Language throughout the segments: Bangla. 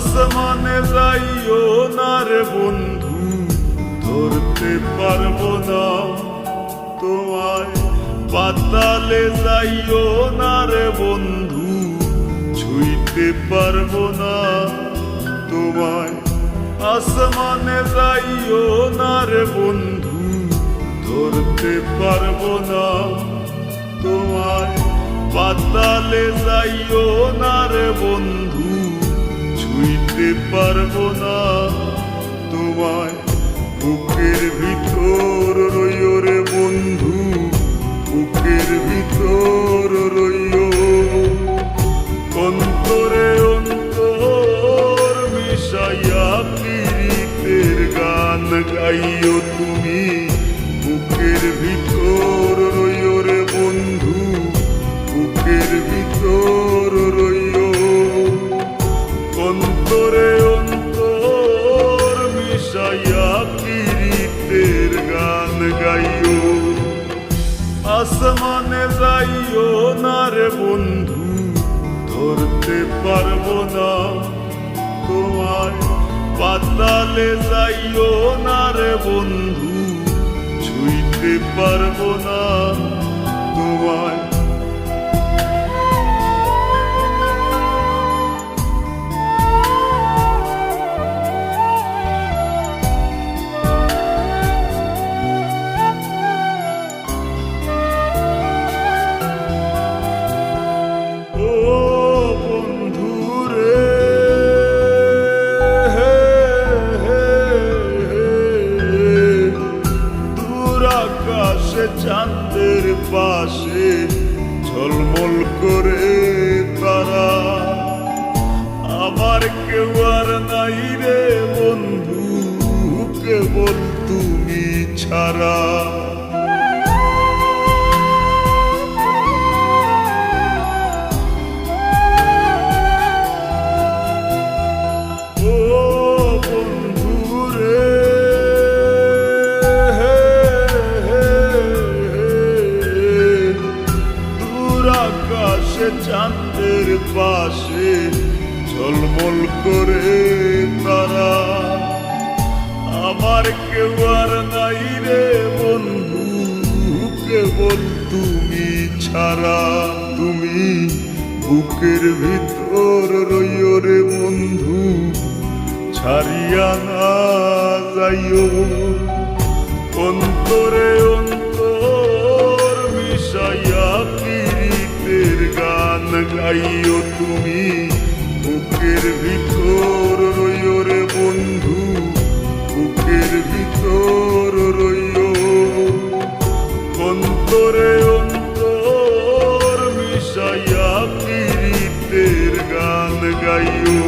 আসমানে যাইও না রে বন্ধু, ধরতে পারবো না তোমায়। পাতালে যাইও না রে বন্ধু, ছুঁইতে পারবো না তোমায়। আসমানে যাইও না রে বন্ধু, ধরতে পারবো না তোমায়। পাতালে যাইও না রে বন্ধু, ছুঁইতে পারবো না তোমায়। বুকের ভিতর রইও রে বন্ধু, বুকের ভিতর রইও। অন্তরে অন্তর মিশাইয়া পীড়িতের গান গাইও তুমি। বুকের ভিতর রইও রে বন্ধু, বুকের ভিতর রইও। অন্তরে অন্তর মিশাইয়া পীড়িতের গান গাইও। আসমানে যাইও না রে বন্ধু, ধরতে পারবো না তোমায়। পাতালে যাইও না রে বন্ধু, ছুঁইতে পারবো না তোমায়। চাঁদের পাশে ঝলমল করে তারা, আমার কেউ আর নাই রে বন্ধু, কেবল তুমি ছাড়া। চাঁদের পাশে ঝলমল করে তারা, আমার কেউ আর নাই রে বন্ধু, কেবল তুমি ছাড়া। তুমি বুকের ভিতর রইও রে বন্ধু, ছাড়িয়া না যাইও। অন্তরে অন্তর মিশাইয়া পীড়িতের গান গাইও তুমি। বুকের ভিতর রইও রে বন্ধু, বুকের ভিতর রইও। অন্তরে অন্তর মিশাইয়া পীড়িতের গান গাইও।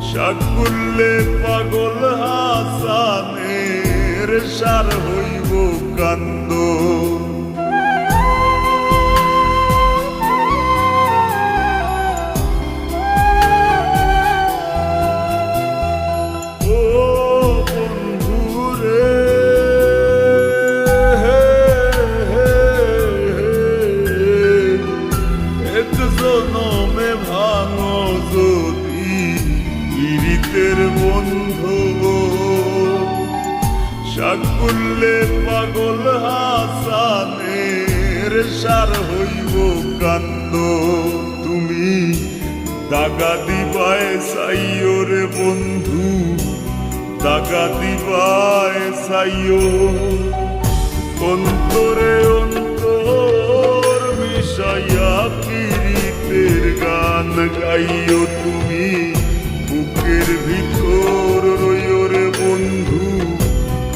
সাকুল্লে পাগল হাসানের সার হইব কান্দ। ও বন্ধু রে, এক জনমে ভাঙো যদি পীড়িতের বন্ধু। সাকুল্লে পাগল হাসানের সার হইব কান্দ। তুমি দাগা দিবায় চাইও রে বন্ধু, দাগা দিবায় চাইও। অন্তরে অন্তর মিশাইয়া পীড়িতের গান গাইও তুমি। বুকের ভিতর রইও রে বন্ধু,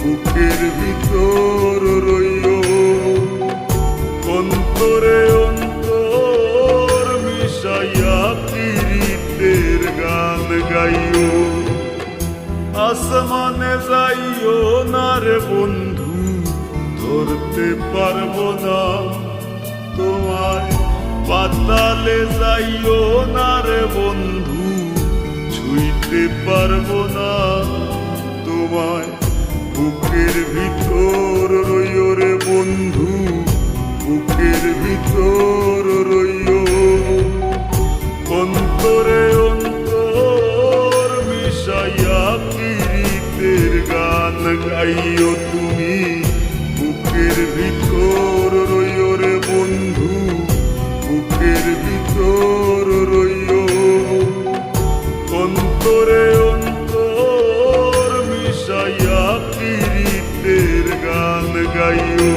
বুকের ভিতর রইও। অন্তরে অন্তর গাইও। আসমানে যাইও না রে বন্ধু, ধরতে পারবো না তোমায়। পাতালে যাইও না রে বন্ধু, ছুঁইতে পারবো না তোমায়। বুকের ভিতর রইও রে বন্ধু, বুকের ভিতর রইও। অন্তরে অন্তর মিশাইয়া কিরিতের গান গাইও তুমি। বুকের ভিতর রইও রে বন্ধু, বুকের ভিতর রইও। অন্তরে অন্তর মিশাইয়া কিরিতের গান গাইও।